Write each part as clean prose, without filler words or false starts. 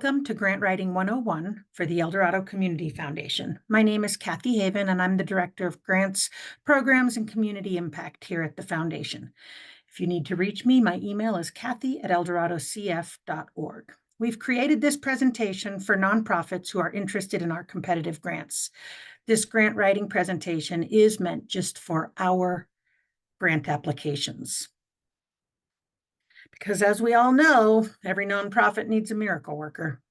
Welcome to Grant Writing 101 for the El Dorado Community Foundation. My name is Kathy Haven, and I'm the Director of Grants, Programs, and Community Impact here at the Foundation. If you need to reach me, my email is kathy@eldoradocf.org. We've created this presentation for nonprofits who are interested in our competitive grants. This grant writing presentation is meant just for our grant applications. Because as we all know, every nonprofit needs a miracle worker.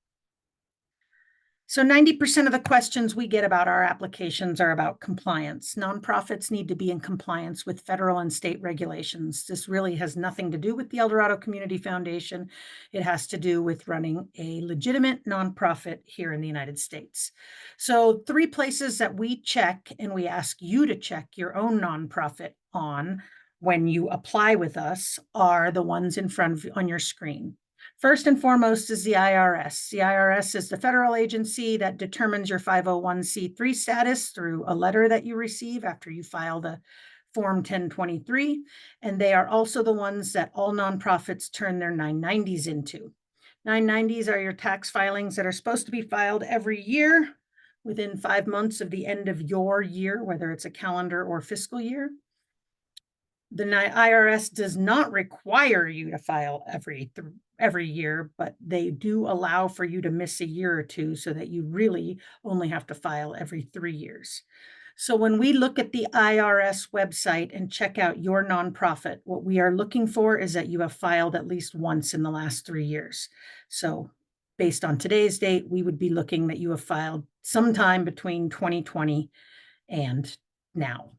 So 90% of the questions we get about our applications are about compliance. Nonprofits need to be in compliance with federal and state regulations. This really has nothing to do with the El Dorado Community Foundation. It has to do with running a legitimate nonprofit here in the United States. So 3 places that we check and we ask you to check your own nonprofit on when you apply with us are the ones in front of you on your screen. First and foremost is the IRS. The IRS is the federal agency that determines your 501c3 status through a letter that you receive after you file the Form 1023. And they are also the ones that all nonprofits turn their 990s into. 990s are your tax filings that are supposed to be filed every year within 5 months of the end of your year, whether it's a calendar or fiscal year. The IRS does not require you to file every year, but they do allow for you to miss a year or two so that you really only have to file every 3 years. So when we look at the IRS website and check out your nonprofit, what we are looking for is that you have filed at least once in the last 3 years. So based on today's date, we would be looking that you have filed sometime between 2020 and now.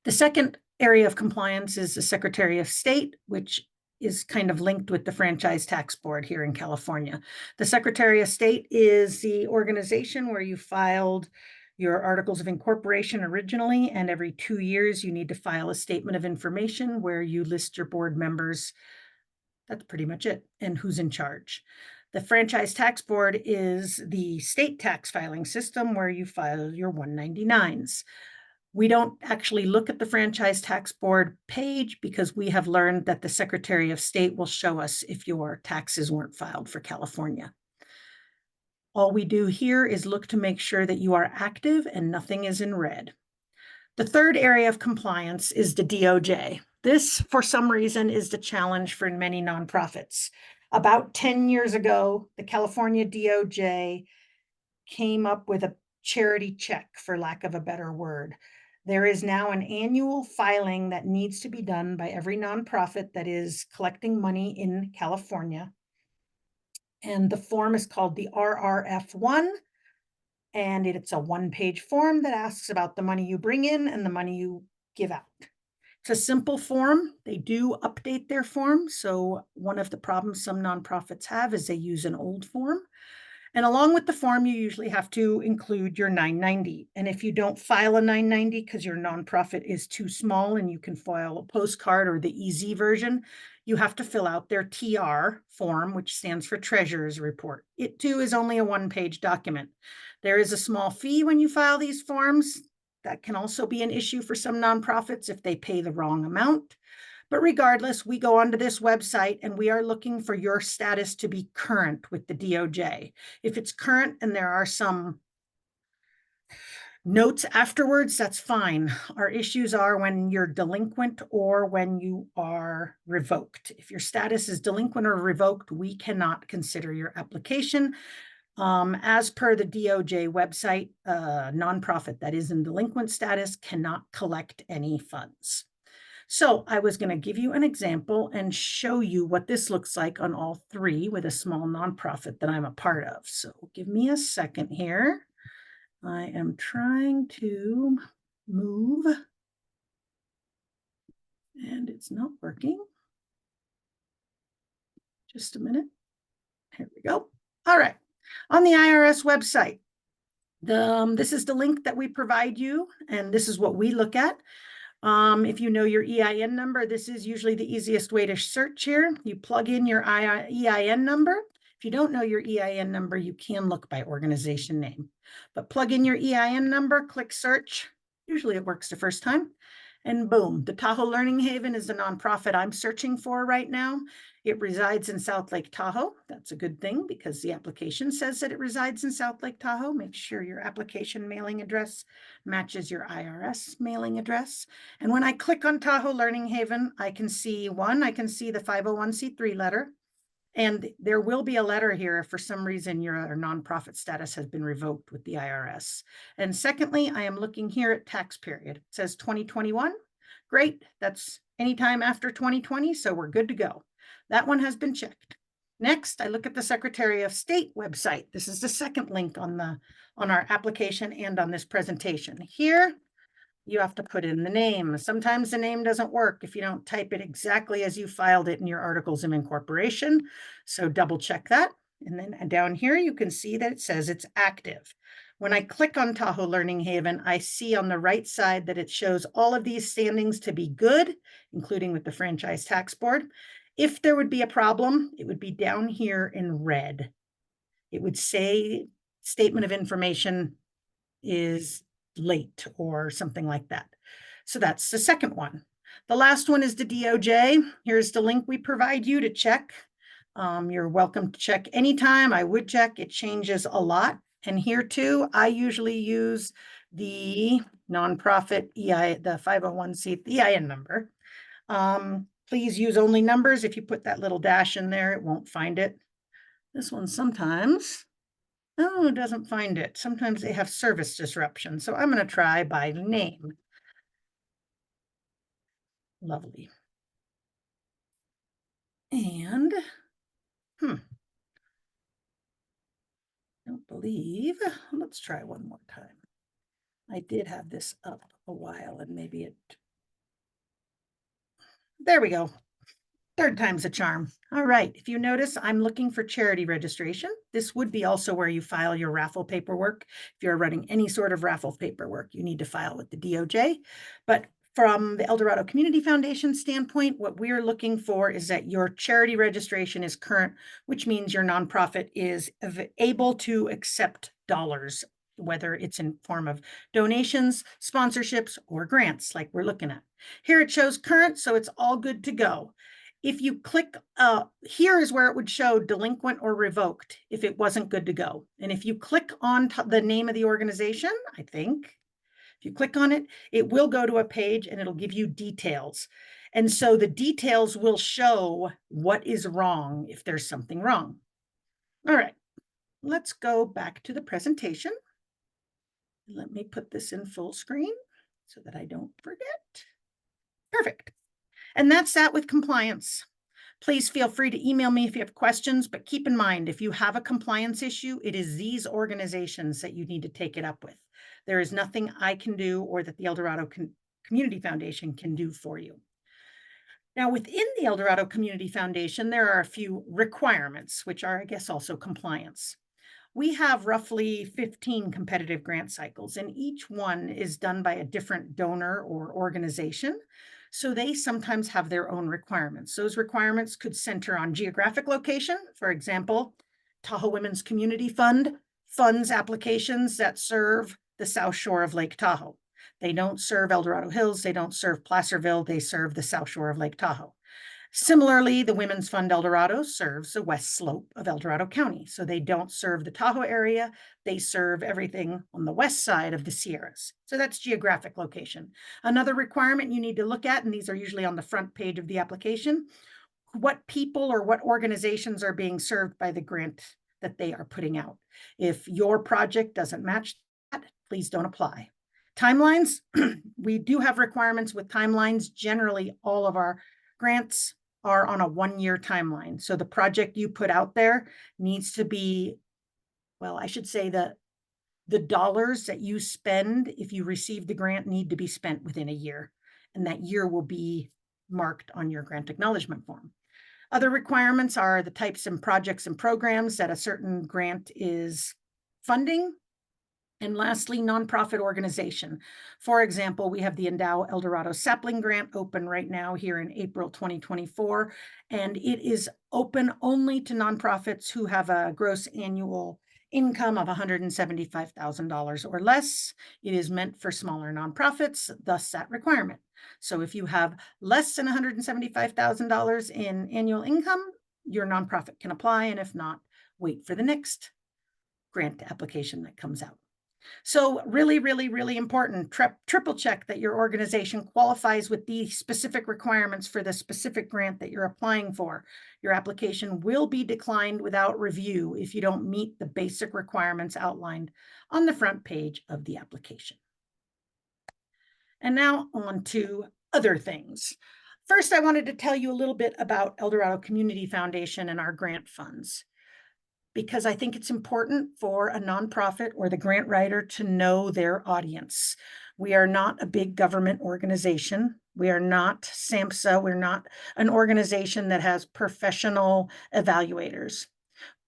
The second area of compliance is the Secretary of State, which is kind of linked with the Franchise Tax Board here in California. The Secretary of State is the organization where you filed your articles of incorporation originally, and every 2 years you need to file a statement of information where you list your board members. That's pretty much it, and who's in charge. The Franchise Tax Board is the state tax filing system where you file your 199s. We don't actually look at the Franchise Tax Board page because we have learned that the Secretary of State will show us if your taxes weren't filed for California. All we do here is look to make sure that you are active and nothing is in red. The third area of compliance is the DOJ. This, for some reason, is the challenge for many nonprofits. About 10 years ago, the California DOJ came up with a charity check, for lack of a better word. There is now an annual filing that needs to be done by every nonprofit that is collecting money in California. And the form is called the RRF1. And it's a 1-page form that asks about the money you bring in and the money you give out. It's a simple form. They do update their form. So one of the problems some nonprofits have is they use an old form. And along with the form, you usually have to include your 990. And if you don't file a 990 because your nonprofit is too small and you can file a postcard or the EZ version, you have to fill out their TR form, which stands for Treasurer's Report. It too is only a 1-page document. There is a small fee when you file these forms. That can also be an issue for some nonprofits if they pay the wrong amount. But regardless, we go onto this website and we are looking for your status to be current with the DOJ. If it's current and there are some notes afterwards, that's fine. Our issues are when you're delinquent or when you are revoked. If your status is delinquent or revoked, we cannot consider your application. As per the DOJ website, a nonprofit that is in delinquent status cannot collect any funds. So I was going to give you an example and show you what this looks like on all 3 with a small nonprofit that I'm a part of. So give me a second here. I am trying to move and it's not working. Just a minute. Here we go. All right. On the IRS website, this is the link that we provide you, and this is what we look at. If you know your EIN number, this is usually the easiest way to search here. You plug in your EIN number. If you don't know your EIN number, you can look by organization name. But plug in your EIN number, click search. Usually it works the first time. And boom, the Tahoe Learning Haven is the nonprofit I'm searching for right now. It resides in South Lake Tahoe. That's a good thing because the application says that it resides in South Lake Tahoe. Make sure your application mailing address matches your IRS mailing address. And when I click on Tahoe Learning Haven, I can see I can see the 501c3 letter. And there will be a letter here if for some reason your nonprofit status has been revoked with the IRS. And secondly, I am looking here at tax period. It says 2021. Great, that's anytime after 2020, so we're good to go. That one has been checked. Next, I look at the Secretary of State website. This is the second link on our application and on this presentation. Here, you have to put in the name. Sometimes the name doesn't work if you don't type it exactly as you filed it in your articles of incorporation. So double check that. And then down here, you can see that it says it's active. When I click on Tahoe Learning Haven, I see on the right side that it shows all of these standings to be good, including with the Franchise Tax Board. If there would be a problem, it would be down here in red. It would say statement of information is late or something like that. So that's the second one. The last one is the DOJ. Here's the link we provide you to check. You're welcome to check anytime. I would check. It changes a lot. And here too, I usually use the nonprofit EI, the 501c, the EIN number. Please use only numbers. If you put that little dash in there, it won't find it. This one sometimes it doesn't find it. Sometimes they have service disruption. So I'm going to try by name. Lovely. And, don't believe, let's try one more time. I did have this up a while and maybe it, there we go. Third time's a charm. All right, if you notice, I'm looking for charity registration. This would be also where you file your raffle paperwork. If you're running any sort of raffle paperwork, you need to file with the DOJ. But from the El Dorado Community Foundation standpoint, what we're looking for is that your charity registration is current, which means your nonprofit is able to accept dollars, whether it's in form of donations, sponsorships, or grants like we're looking at. Here it shows current, so it's all good to go. If you click, here is where it would show delinquent or revoked if it wasn't good to go. And if you click on the name of the organization, I think, if you click on it, it will go to a page and it'll give you details. And so the details will show what is wrong if there's something wrong. All right, let's go back to the presentation. Let me put this in full screen so that I don't forget. Perfect. And that's that with compliance. Please feel free to email me if you have questions, but keep in mind, if you have a compliance issue, it is these organizations that you need to take it up with. There is nothing I can do or that the El Dorado Community Foundation can do for you. Now, within the El Dorado Community Foundation, there are a few requirements, which are, I guess, also compliance. We have roughly 15 competitive grant cycles, and each one is done by a different donor or organization. So they sometimes have their own requirements. Those requirements could center on geographic location. For example, Tahoe Women's Community Fund funds applications that serve the South Shore of Lake Tahoe. They don't serve El Dorado Hills. They don't serve Placerville. They serve the South Shore of Lake Tahoe. Similarly, the Women's Fund El Dorado serves the west slope of El Dorado County. So they don't serve the Tahoe area. They serve everything on the west side of the Sierras. So that's geographic location. Another requirement you need to look at, and these are usually on the front page of the application, what people or what organizations are being served by the grant that they are putting out. If your project doesn't match that, please don't apply. Timelines, we do have requirements with timelines. Generally, all of our grants are on a one-year timeline. So the project you put out there needs to be, well, I should say that the dollars that you spend if you receive the grant need to be spent within a year. And that year will be marked on your grant acknowledgement form. Other requirements are the types of projects and programs that a certain grant is funding. And lastly, nonprofit organization. For example, we have the Endow El Dorado Sapling Grant open right now here in April 2024, and it is open only to nonprofits who have a gross annual income of $175,000 or less. It is meant for smaller nonprofits, thus that requirement. So if you have less than $175,000 in annual income, your nonprofit can apply, and if not, wait for the next grant application that comes out. So really, really, really important, triple check that your organization qualifies with the specific requirements for the specific grant that you're applying for. Your application will be declined without review if you don't meet the basic requirements outlined on the front page of the application. And now on to other things. First, I wanted to tell you a little bit about El Dorado Community Foundation and our grant funds, because I think it's important for a nonprofit or the grant writer to know their audience. We are not a big government organization. We are not SAMHSA. We're not an organization that has professional evaluators.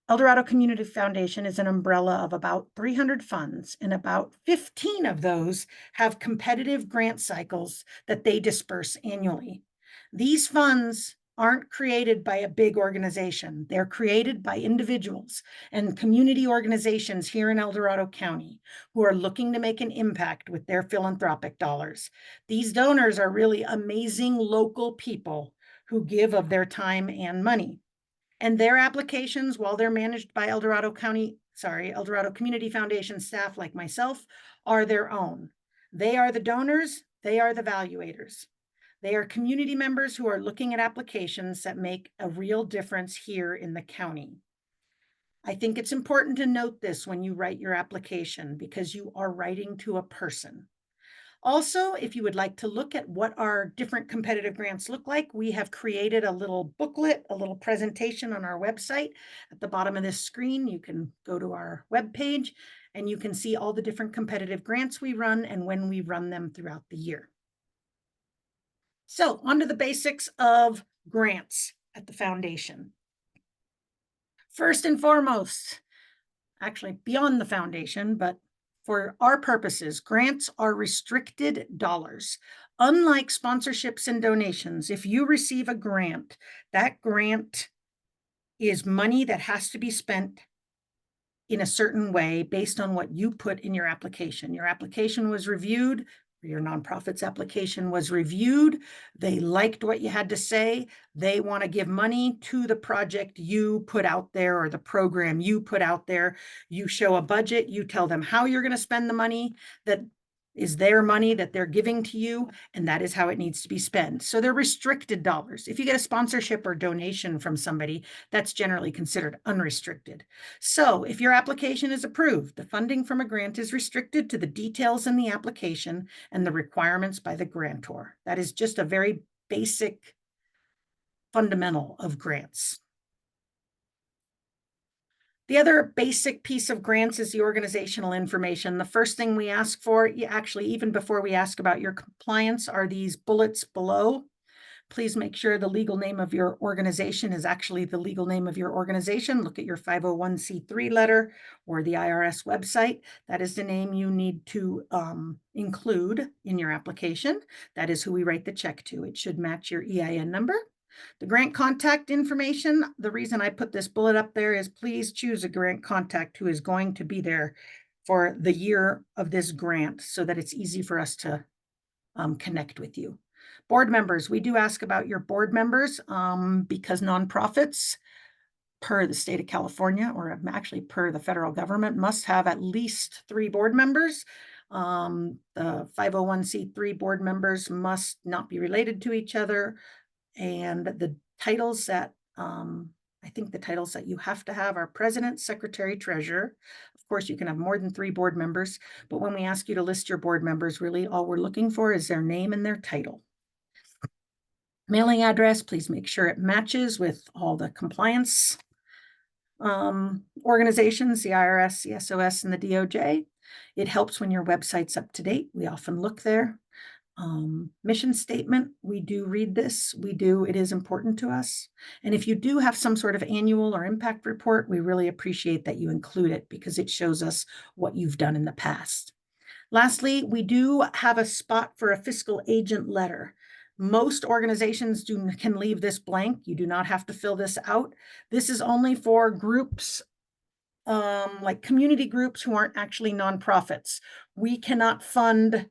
El Dorado Community Foundation is an umbrella of about 300 funds, and about 15 of those have competitive grant cycles that they disperse annually. These funds aren't created by a big organization. They're created by individuals and community organizations here in El Dorado County who are looking to make an impact with their philanthropic dollars. These donors are really amazing local people who give of their time and money. And their applications, while they're managed by El Dorado Community Foundation staff like myself, are their own. They are the donors, they are the evaluators. They are community members who are looking at applications that make a real difference here in the county. I think it's important to note this when you write your application, because you are writing to a person. Also, if you would like to look at what our different competitive grants look like, we have created a little booklet, a little presentation on our website. At the bottom of this screen, you can go to our webpage and you can see all the different competitive grants we run and when we run them throughout the year. So, on to the basics of grants at the foundation. First and foremost, actually beyond the foundation, but for our purposes, grants are restricted dollars. Unlike sponsorships and donations, if you receive a grant, that grant is money that has to be spent in a certain way based on what you put in your application. Your application was reviewed, your nonprofit's application was reviewed. They liked what you had to say. They want to give money to the project you put out there or the program you put out there. You show a budget, you tell them how you're going to spend the money that is their money that they're giving to you, and that is how it needs to be spent. So they're restricted dollars. If you get a sponsorship or donation from somebody, that's generally considered unrestricted. So if your application is approved, the funding from a grant is restricted to the details in the application and the requirements by the grantor. That is just a very basic fundamental of grants. The other basic piece of grants is the organizational information. The first thing we ask for, actually, even before we ask about your compliance, are these bullets below. Please make sure the legal name of your organization is actually the legal name of your organization. Look at your 501c3 letter or the IRS website. That is the name you need to include in your application. That is who we write the check to. It should match your EIN number. The grant contact information, the reason I put this bullet up there is please choose a grant contact who is going to be there for the year of this grant so that it's easy for us to connect with you. Board members, we do ask about your board members because nonprofits per the state of California, or actually per the federal government, must have at least 3 board members. The 501c3 board members must not be related to each other. And the titles that, I think the titles that you have to have are president, secretary, treasurer. Of course, you can have more than 3 board members, but when we ask you to list your board members, really all we're looking for is their name and their title. Mailing address, please make sure it matches with all the compliance organizations, the IRS, the SOS, and the DOJ. It helps when your website's up to date. We often look there. Mission statement, we do read this. It is important to us. And if you do have some sort of annual or impact report, we really appreciate that you include it because it shows us what you've done in the past. Lastly, we do have a spot for a fiscal agent letter. Most organizations can leave this blank. You do not have to fill this out. This is only for groups like community groups who aren't actually nonprofits. We cannot fund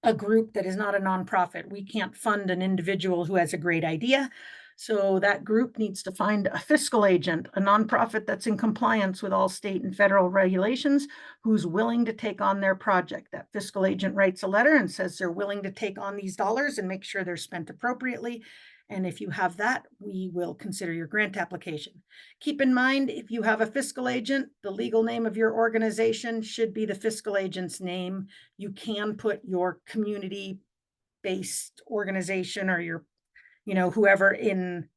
a group that is not a nonprofit. We can't fund an individual who has a great idea. So that group needs to find a fiscal agent, a nonprofit that's in compliance with all state and federal regulations, who's willing to take on their project. That fiscal agent writes a letter and says they're willing to take on these dollars and make sure they're spent appropriately. And if you have that, we will consider your grant application. Keep in mind, if you have a fiscal agent, the legal name of your organization should be the fiscal agent's name. You can put your community-based organization or your, whoever in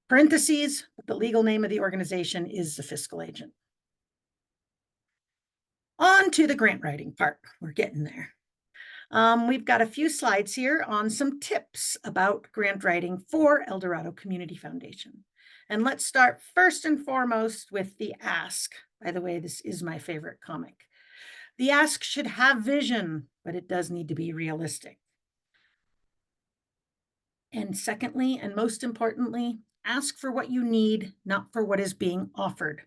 parentheses, but the legal name of the organization is the fiscal agent. On to the grant writing part. We're getting there. We've got a few slides here on some tips about grant writing for El Dorado Community Foundation. And let's start first and foremost with the ask. By the way, this is my favorite comic. The ask should have vision, but it does need to be realistic. And secondly, and most importantly, ask for what you need, not for what is being offered.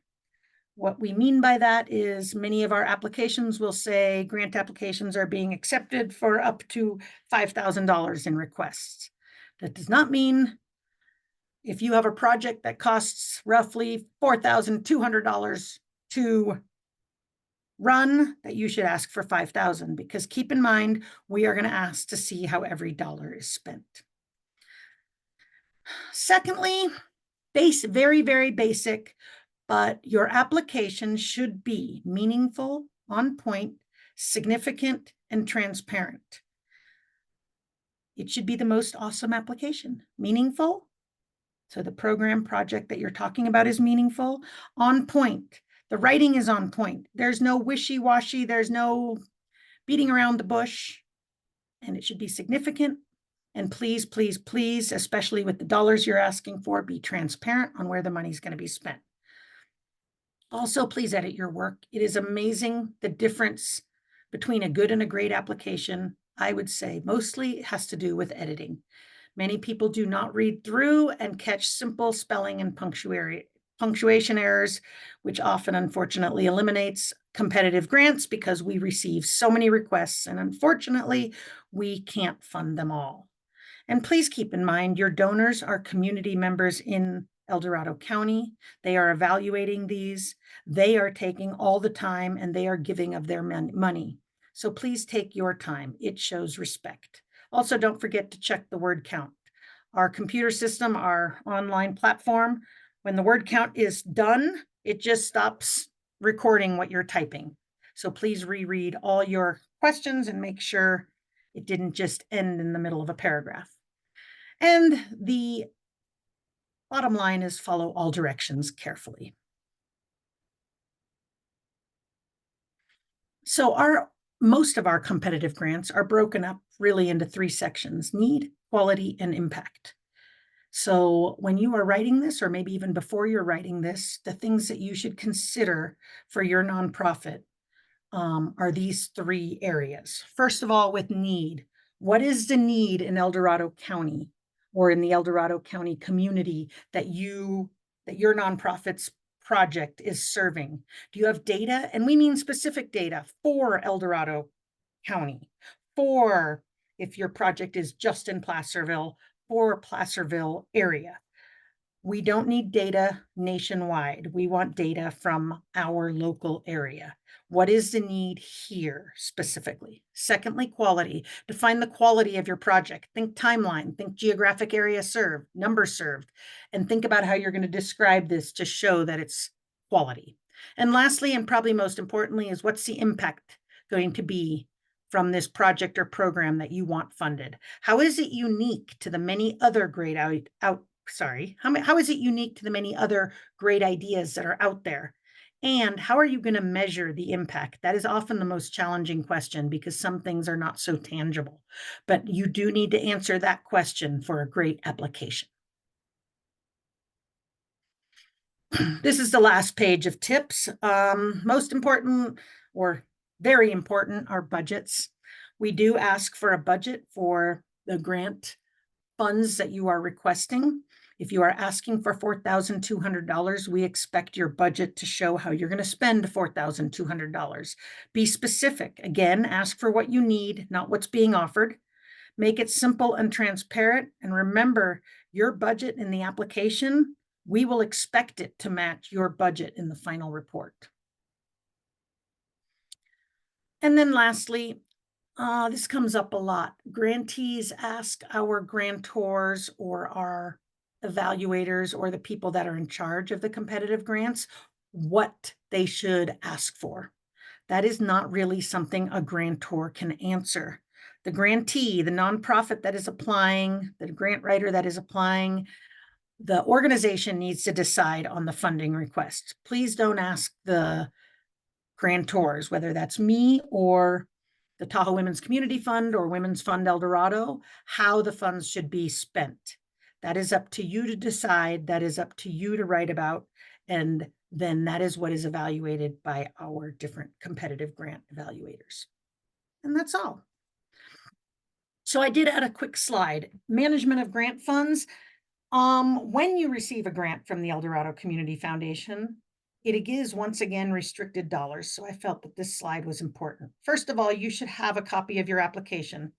What we mean by that is many of our applications will say grant applications are being accepted for up to $5,000 in requests. That does not mean if you have a project that costs roughly $4,200 to run, that you should ask for $5,000, because keep in mind, we are going to ask to see how every dollar is spent. Secondly, very, very basic, but your application should be meaningful, on point, significant, and transparent. It should be the most awesome application. Meaningful, so the program project that you're talking about is meaningful. On point, the writing is on point. There's no wishy-washy, there's no beating around the bush, and it should be significant. And please, please, please, especially with the dollars you're asking for, be transparent on where the money's going to be spent. Also, please edit your work. It is amazing the difference between a good and a great application. I would say mostly it has to do with editing. Many people do not read through and catch simple spelling and punctuation errors, which often, unfortunately, eliminates competitive grants because we receive so many requests, and unfortunately, we can't fund them all. And please keep in mind, your donors are community members in El Dorado County. They are evaluating these. They are taking all the time and they are giving of their money. So please take your time. It shows respect. Also, don't forget to check the word count. Our computer system, our online platform, when the word count is done, it just stops recording what you're typing. So please reread all your questions and make sure it didn't just end in the middle of a paragraph. And the bottom line is follow all directions carefully. So most of our competitive grants are broken up really into 3 sections: need, quality, and impact. So when you are writing this, or maybe even before you're writing this, the things that you should consider for your nonprofit are these 3 areas. First of all, with need, what is the need in El Dorado County or in the El Dorado County community that your nonprofit's project is serving? Do you have data? And we mean specific data for El Dorado County, for if your project is just in Placerville, for Placerville area. We don't need data nationwide. We want data from our local area. What is the need here specifically? Secondly, quality. Define the quality of your project. Think timeline, think geographic area served, number served, and think about how you're going to describe this to show that it's quality. And lastly, and probably most importantly, is what's the impact going to be from this project or program that you want funded? How is it unique to the many other great how is it unique to the many other great ideas that are out there? And how are you going to measure the impact? That is often the most challenging question because some things are not so tangible, but you do need to answer that question for a great application. This is the last page of tips. Most important, or very important, are budgets. We do ask for a budget for the grant funds that you are requesting. If you are asking for $4,200, we expect your budget to show how you're going to spend $4,200. Be specific. Again, ask for what you need, not what's being offered. Make it simple and transparent. And remember, your budget in the application, we will expect it to match your budget in the final report. And then lastly, this comes up a lot. Grantees ask our grantors or our evaluators or the people that are in charge of the competitive grants what they should ask for. That is not really something a grantor can answer. The grantee, the nonprofit that is applying, the grant writer that is applying, the organization needs to decide on the funding request. Please don't ask the grantors, whether that's me or the Tahoe Women's Community Fund or Women's Fund El Dorado, how the funds should be spent. That is up to you to decide. That is up to you to write about. And then that is what is evaluated by our different competitive grant evaluators. And that's all. So I did add a quick slide. Management of grant funds. When you receive a grant from the El Dorado Community Foundation, it is once again restricted dollars. So I felt that this slide was important. First of all, you should have a copy of your application.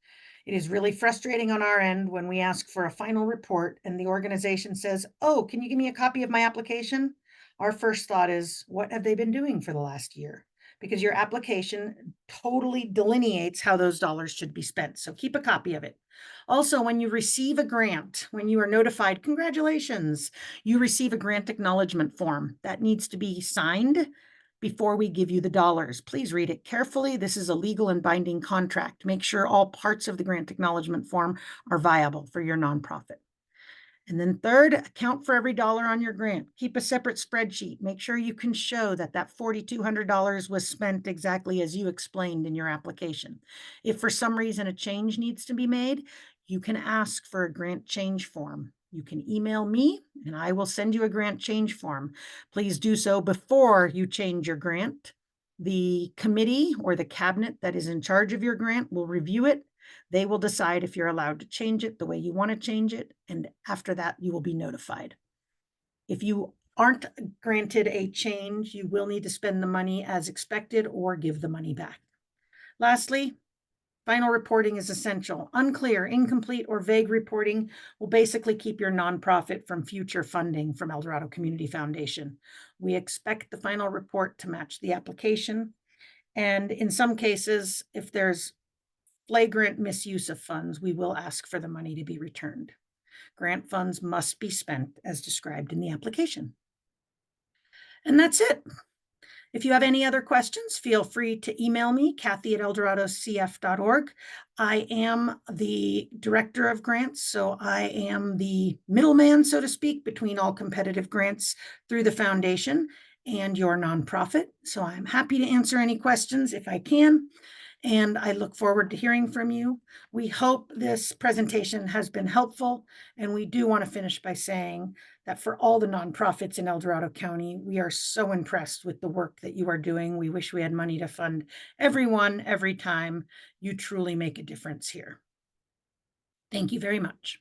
It is really frustrating on our end when we ask for a final report and the organization says, "Oh, can you give me a copy of my application?" Our first thought is, what have they been doing for the last year? Because your application totally delineates how those dollars should be spent. So keep a copy of it. Also, when you receive a grant, when you are notified, congratulations, you receive a grant acknowledgement form that needs to be signed before we give you the dollars. Please read it carefully. This is a legal and binding contract. Make sure all parts of the grant acknowledgement form are viable for your nonprofit. And then third, account for every dollar on your grant. Keep a separate spreadsheet. Make sure you can show that that $4,200 was spent exactly as you explained in your application. If for some reason a change needs to be made, you can ask for a grant change form. You can email me and I will send you a grant change form. Please do so before you change your grant. The committee or the cabinet that is in charge of your grant will review it. They will decide if you're allowed to change it the way you want to change it. And after that, you will be notified. If you aren't granted a change, you will need to spend the money as expected or give the money back. Lastly, final reporting is essential. Unclear, incomplete, or vague reporting will basically keep your nonprofit from future funding from El Dorado Community Foundation. We expect the final report to match the application. And in some cases, if there's flagrant misuse of funds, we will ask for the money to be returned. Grant funds must be spent as described in the application. And that's it. If you have any other questions, feel free to email me, Kathy@ElDoradoCF.org. I am the director of grants, so I am the middleman, so to speak, between all competitive grants through the foundation and your nonprofit. So I'm happy to answer any questions if I can. And I look forward to hearing from you. We hope this presentation has been helpful. And we do want to finish by saying that for all the nonprofits in El Dorado County, we are so impressed with the work that you are doing. We wish we had money to fund everyone every time. You truly make a difference here. Thank you very much.